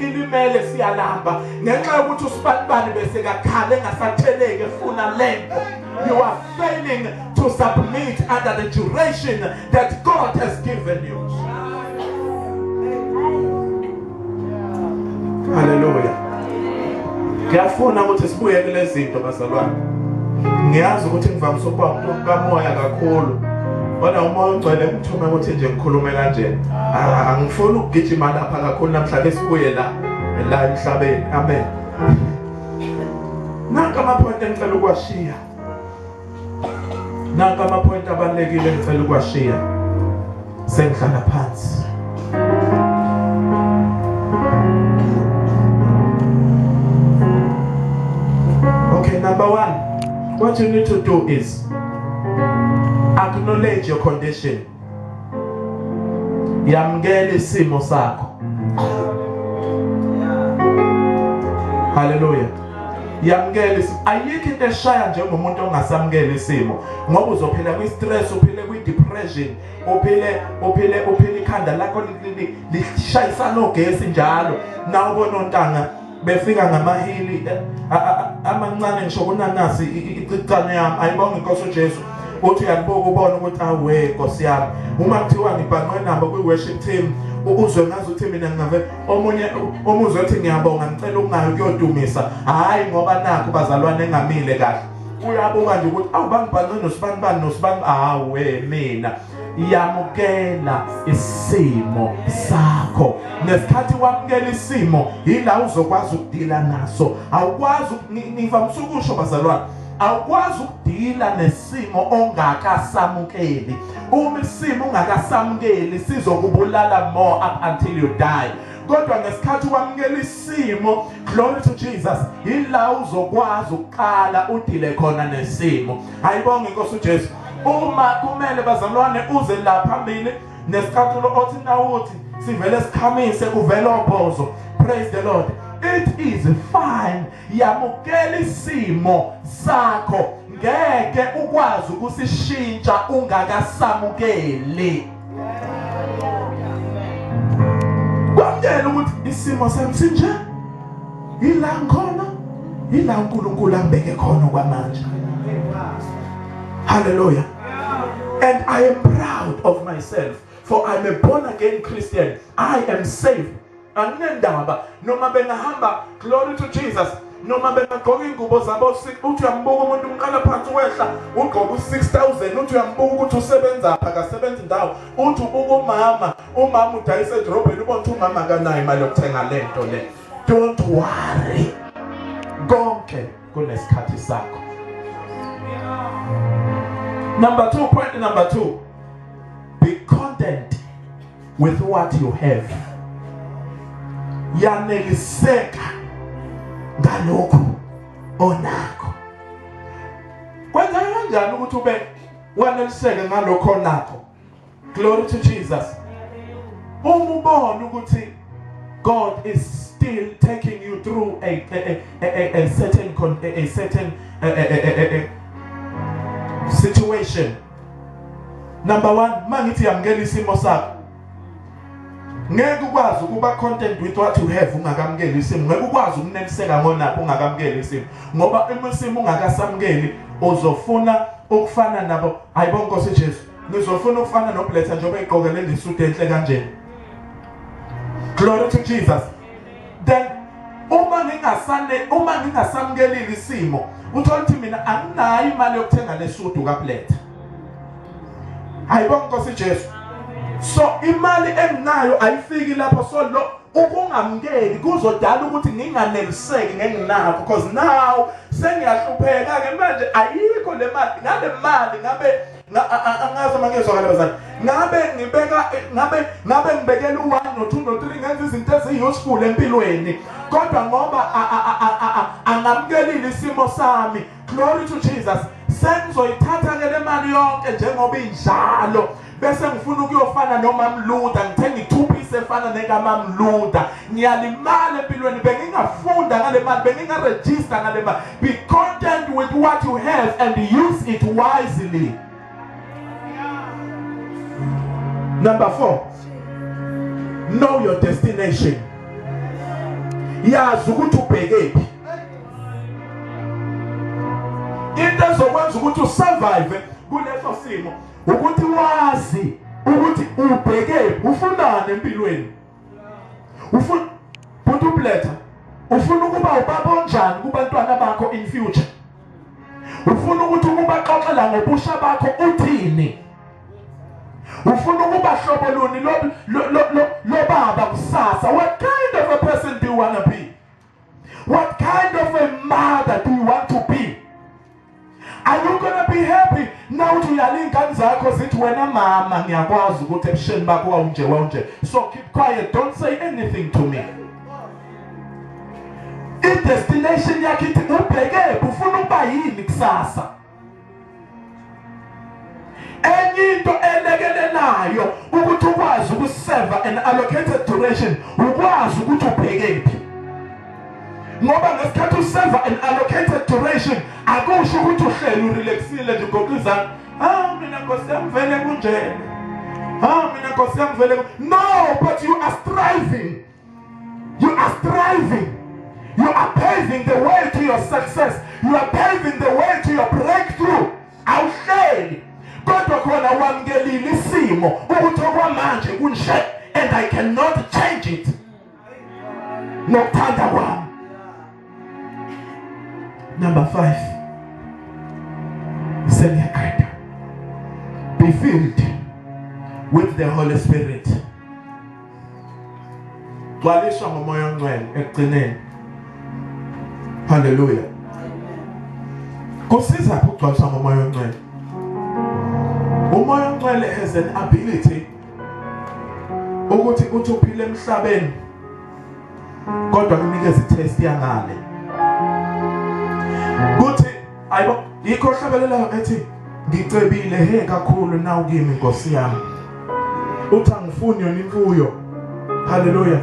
ilimele siyalamba ngenxa yokuthi usibanibani bese kakhale engasatheleke efuna lento. You are failing to submit under the duration that God has given you. Hallelujah. Ngiyafuna ukuthi sibuye kule zinto bazalwane. Ngiyazi ukuthi ngivamisa ukuba umuntu kamoya kakhulu. Kodwa umoya ugcwele ngithume ukuthi nje ngikhulume kanje. Angifuni ukugijima lapha kakhulu namhlanje sibuye la emhlabeni. Amen. Nanka ama-point engicela ukuwashiya. Nanka ama-point abalulekile engicela ukuwashiya. Sengihlala phansi. Okay, number 1. What you need to do is acknowledge your condition. Yamgele isimo sakho. Hallelujah. Yamgele isimo. Ayikho into eshaya njengomuntu ongasamukela isimo. Ngoba uzophila kwi-stress, uphile kwi-depression, uphile ikhanda lakho lishayisa nogesi njalo. Na ubona ontanga befika ngamahili amancane ngisho kunanasi icicane yami. Ayibonga inkosi uJesu. Uthi uyabuka ubona ukuthi awe Nkosi yami uma kuthiwa ngibhaqwe namba kwi-worship team uzwe ngazi ukuthi mina ngave omunye uthi ngiyabonga ngicela ukungayo kuyodumisa, hayi ngoba nakho bazalwane engamile kahle. Uyabuka nje ukuthi awubangibhaqwe nosibani awe mina. Yamukela isimo sakho. Nesikhathi wamukela isimo yila uzokwazi ukudila naso. Awukwazi ngivamisa ukusho bazalwane, awukwazi ukudila nesimo ongakasamukeli. Uma isimo ungakasamukeli sizokubulala more up until you die. Kodwa ngesikhathi wamukela isimo, glory to Jesus, yila uzokwazi ukuqala udile khona nesimo. Ayibonga inkosi uJesu. Uma kumele bazalwane uze la phambili nesikhathi othi nawuthi sivele sikhamise kuvela obhozo. Praise the Lord. It is fine. Yamukela isimo sakho. Ngeke ukwazi ukusishintsha ungakasamukeli. Kwamukela ukuthi isimo sami sinje. Ila ngkhona, ila uNkulunkulu ambeke khona kwamanje. Hallelujah. And I am proud of myself, for I'm a born again Christian. I am saved. Anendaba noma bengahamba, glory to Jesus, noma bengagqoka ingubo zabo uthi uyambuka umuntu umqala phansi wehla ugqoka u6000 uthi uyambuka ukuthi usebenza apha akasebenzi ndawo uthi ubuka umama udayisa edrobheni ubona ukuthi umama akanayo imali yokuthenga lento le. Don't worry, konke kunesikhathi sakho. Point number 2. Be content with what you have. Yaneliseka ngalokho onakho. Kwenza kanjani ukuthi ube waneliseke ngalokho onakho? Glory to Jesus. Ubona ukuthi God is still taking you through a certain situation. Number 1, mangithi yamkela isimo sakho. Ngeke ukwazi ukuba content with what you have ungakamkeli isimo. Ngeke ukwazi ukuneliseka ngonapho ungakamkeli isimo. Ngoba isimo ungakasamkeli uzofuna ukufana nabo. Ayibonke Nkosi Jesu. Ngizofuna ukufana noBletha njengoba eqokelele isudu enhle kanje. Glory to Jesus. Then uma ngingasamkelile isimo, uthola ukuthi mina anginayo imali yokuthenga lesudu kaBletha. Ayibonke Nkosi Jesu. So imali enginayo ayifiki lapho, so lo ukungamkeli kuzodala ukuthi nginganeliseki ngenginakho, because now sengiyahlupheka ke manje ayikho le mali. Ngale mali angazi mangezwakala bazali. Ngabe ngibekela u1 no2 no3 ngenza izinto ezi-useful empilweni, kodwa ngoba angamkelile isimo sami. Glory to Jesus. Sengizoyithatha ke le mali yonke njengoba injalo, bese ngifuna ukuyofana noMamluda, ngithenga i2-piece efana nekaMamluda. Ngiyalimala empilweni, bengingafunda ngale mali, bengingaregister ngale mali. Be content with what you have and use it wisely. Number 4, know your destination. Yazi ukuthi ubhekephi. Into ezokwenza ukuthi usurvive kuleso simo ukuthi wazi ukuthi ubhekephi, ufunani empilweni. Ufuna uBletha, ufuna ukuba ubaba onjani kubantwana bakho in future. Ufuna ukuthi ukubaxoxela ngobusha bakho uthini. Ufuna ukuba hlobo luni lo baba kusasa. What kind of a person do you want to be? What kind of a mother do you want to be? Are you going to be happy now to yalinga zakho zithi wena mama ngiyakwazi ukuthi ebusheni bakho wawunje, so keep quiet, don't say anything to me. In destination yakhe ithi ubheke ufuna ukuba yini kusasa. Enye into elekelelayo ukuthi ukwazi ukuserve an allocated duration, ukwazi ukuthi ubhekephi. Ngoba ngesikhathi userve an allocated duration akusho ukuthi uhleli urelaxile nje ngokuza mina Nkosi yami vele kunjena. Mina Nkosi yami vele. No, but you are striving. You are striving. You are paving the way to your success. You are paving the way to your breakthrough. Awuhleli. Kodwa khona wamkelile isimo ukuthi okwamanje kunje and I cannot change it. Nokuthanda kwami. Number 5. Sengiyaqeda. Be filled with the Holy Spirit. Gcwaliswa ngomoya ongcwele ekugcineni. Hallelujah. Kusiza ukugcwaliswa ngomoya ongcwele. Umoya ongcwele has an ability ukuthi uthi uphile emhlabeni kodwa kunikeza itest yangale. Kuthi ayibo yikho hlabelelayo ethi ngicebile he kakhulu nawu kimi Nkosi yami. Uthi angifuni yona imfuyo. Hallelujah.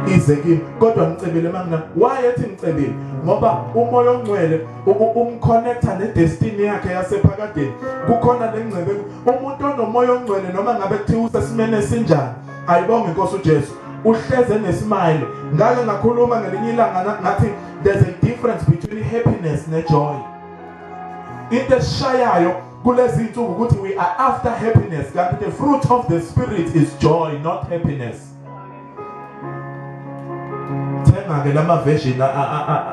Ize kimi kodwa ngicebile mangina. Why ethi ngicebile? Ngoba umoya ongcwele umconnecta nedestiny yakhe yasephakadeni. Kukhona lengcebe umuntu onomoya ongcwele noma ngabe kuthiwa usesimene esinjani. Ayibonge Nkosi uJesu. Uhleze nesmile. Ngake ngakhuluma ngelinye ilanga ngathi there's a difference between happiness and joy. Into eshayayo kulezi insuku ukuthi we are after happiness, kanti the fruit of the spirit is joy, not happiness. Thenga ke lama version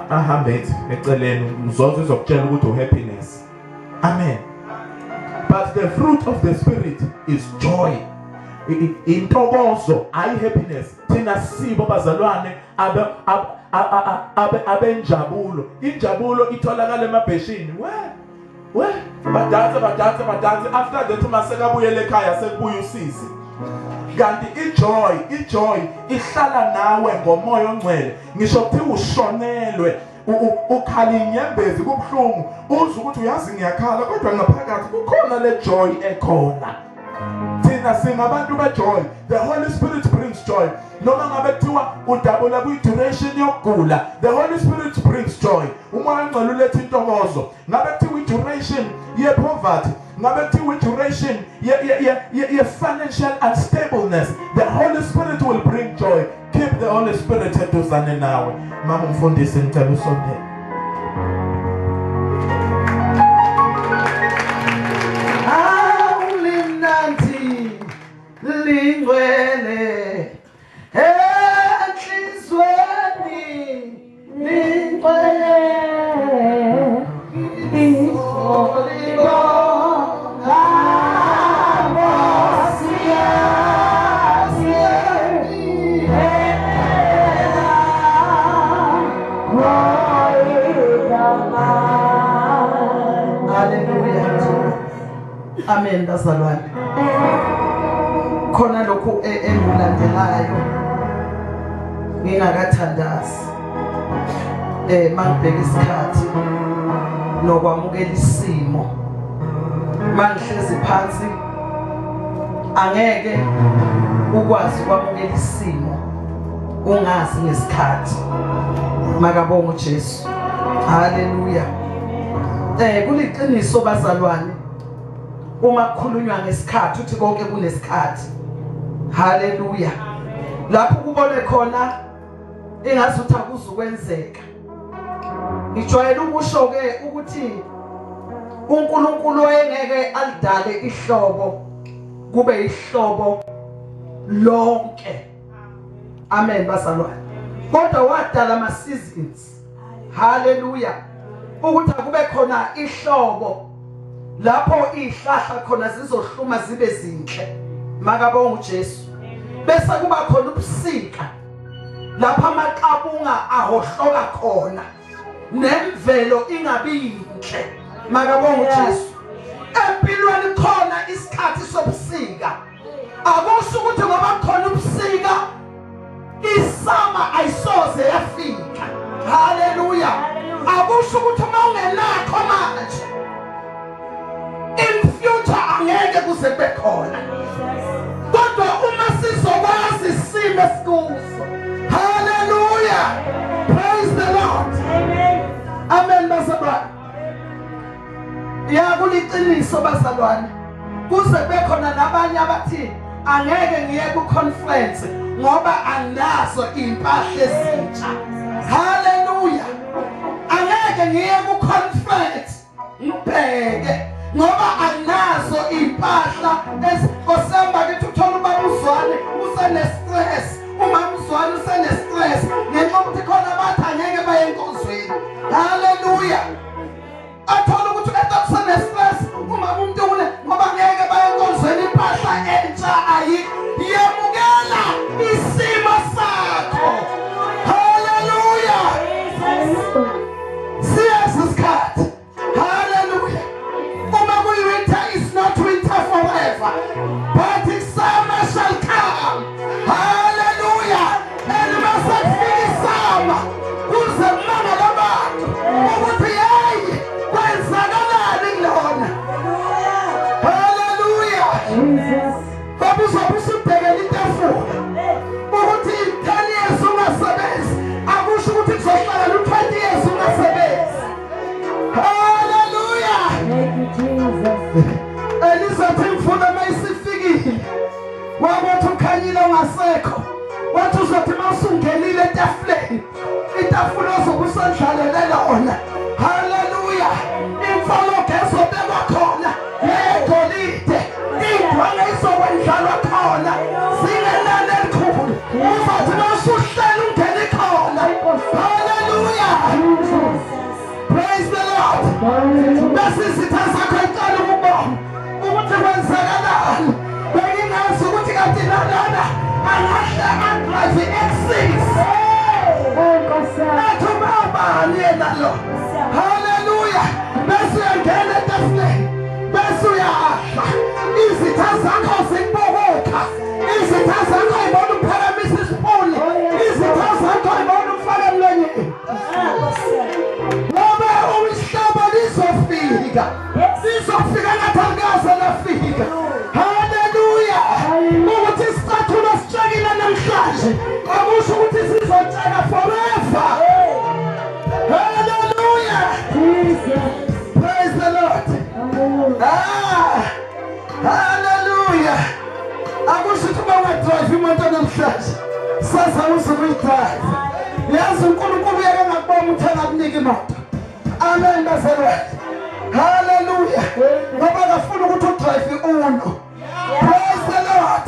ahambe eceleni uzozwe uzokutshela ukuthi happiness. Amen. But the fruit of the spirit is joy. Intokozo ayi happiness. Thina sibo bazalwane abenjabulo. Injabulo itholakala emabheshini. we badanse after that masekabuyele ekhaya sekubuya usizi. Kanti ijoy ihlala nawe ngomoya ongcwele. Ngisho ukuthi ushonelwe ukhala inyembezi kubhlungu uzwe ukuthi uyazi ngiyakhala kodwa ngaphakathi kukhona le joy ekhona. Thina singabantu bejoy. The Holy Spirit brings joy. Noma ngabe kuthiwa udabula kwi-duration yokugula, the Holy Spirit brings joy. Umoya ongcwele uletha intokozo. Ngabe kuthiwa i-duration ye-poverty, ngabe kuthiwa i-duration ye-financial unstableness, the Holy Spirit will bring joy. Keep the Holy Spirit eduzane nawe. Mama umfundisi ngicela usondele. Lingwele enhlizweni lingwele isolibonga Hallelujah. Amen bazalwane. Khona lokhu engulandelayo ngingakathandazi mangibheka isikhathi nokwamukela isimo mangihlezi phansi angeke ukwazi ukwamukela isimo ungazi ngesikhathi makabonga uJesu. Haleluya. Kuliqiniso bazalwane uma kukhulunywa ngesikhathi uthi konke kunesikhathi. Haleluya. Lapho kubone khona engazi ukuthi akuzukwenzeka. Ngijwayele ukusho ke ukuthi uNkulunkulu wayengeke alidale ihlobo kube ihlobo lonke. Amen bazalwane. Kodwa wadala ama seasons. Haleluya. Ukuthi akube khona ihlobo lapho ihlahla khona zizohluma zibe zinhle. Makabonga uJesu. Bese kuba khona ubusika lapha amaqabunga ahohloka khona nemvelo ingabi yinhle. Makabonga uJesu. Empilweni khona isikhathi sobusika. Akusho ukuthi ngoba khona ubusika isama ayisoze yafika. Haleluya. Akusho ukuthi uma ungenakho manje in future angeke kuze kube khona. Kodwa uma sizokwazi isimo esikuso. Hallelujah. Praise the Lord. Amen. Amen bazalwane. Kuliqiniso bazalwane. Kuze kube khona nabanye abathi angeke ngiye ku conference ngoba anginazo impahla ezintsha. Hallelujah. Angeke ngiye ku conference ngibheke ngoba anginazo impahla esikosamba ke uthola ubaba uzwane usene stress, umama uzwane usene stress ngenxa ukuthi khona abathi angeke baye enkonzweni. Hallelujah. Athola ukuthi usene stress umama umuntu ule ngoba angeke baye enkonzweni impahla entsha ayiyemukela isimo sakho. Hallelujah. Siyazi isikhathi. Hallelujah. Winter is not winter forever, but the summer shall come. Hallelujah. And we must feel summer. Who's the man of the back? Who would be when Sagalani Lord? Hallelujah. Jesus. Babu Sabu Pegalita food. Who would be 10 years on a service? I wish you would take 20 years on a service. Hallelujah. Elizabeth mfuna mayisifikile wathi ukhanyile ngasekho wathi uzothi mawusungenile etafuleni itafula ozokusandlalela lona. Haleluya. Imfolo gezobekwa khona yegolide indwala izokwendlalwa khona zinenani elikhulu uzothi mawusuhlela ungene khona. Haleluya. Praise the Lord. Bese sithatha khona ukubona ukuthi kwenzakalani. Bengingazi ukuthi kanti lana angahle andrive exist. Hey, Nkosi. Athuma bani yena lo. drive. Yazi uNkulunkulu yake ngakubona ukuthi angakunika imoto. Amen bazalwane. Hallelujah. Ngoba akafuna ukuthi udrive uno. Praise the Lord.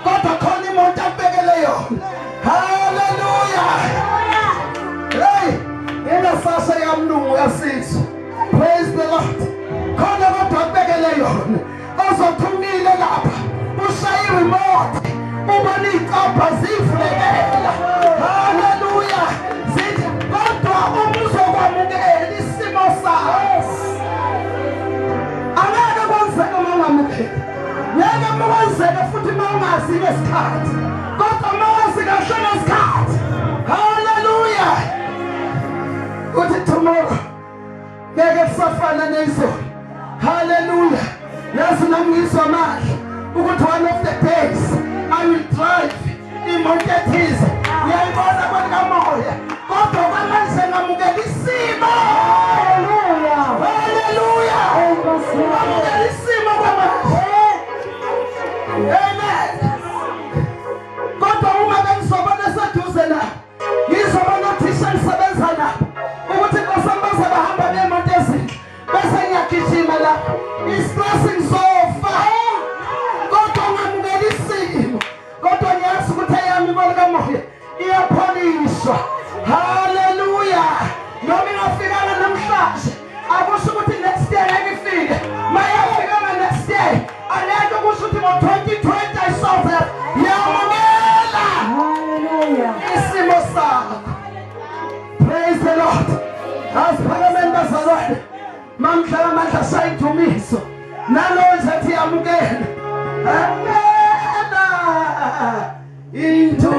Kodwa khona imoto abekele yona. Hallelujah. Hey, yena sasa yamlungu yasizwe. Praise the Lord. Khona kodwa abekele yona. Ozothumile lapha. Ushaye remote. Ubani ikapha zivulekela. Hallelujah. Zithi kodwa umuzokwamukela isimo sakho. Angeke kwenzeke mangamukela. Ngeke kwenzeke futhi mangazi ngesikhathi. Kodwa mawazi kahle ngesikhathi. Hallelujah. Uthi tomorrow ngeke kusafana nezolo. Hallelujah. Yazi nami ngizwa manje ukuthi one of the days I will drive imoto ethize. Ngiyayibona kwakamoya. Kodwa kwamanje ngamukela isimo. Hallelujah. Hallelujah. Ngamukela isimo kwamanje. Amen. Kodwa uma bengisobona seduze la, ngizobona thisha lisebenza la. Ukuthi kosambaza bahamba nemoto ezinhle. Bese ngiyagijima la. Istress ngizofa. Kodwa ngamukela isimo. Kodwa ngiyazi ukuthi ayami imali kamoya iyapholishwa. Hallelujah. Noma ingafikanga namhlanje, akusho ukuthi next day ngeke ifike. Mayafikanga next day, angeke kusho ukuthi ngo-2020 ayisolve. Yamukela. Hallelujah. Isimo sakho. Praise the Lord. Asiphakameni bazalwane. Mamdlala amandla sayidumiso. Nalo nje yamukela. Amena into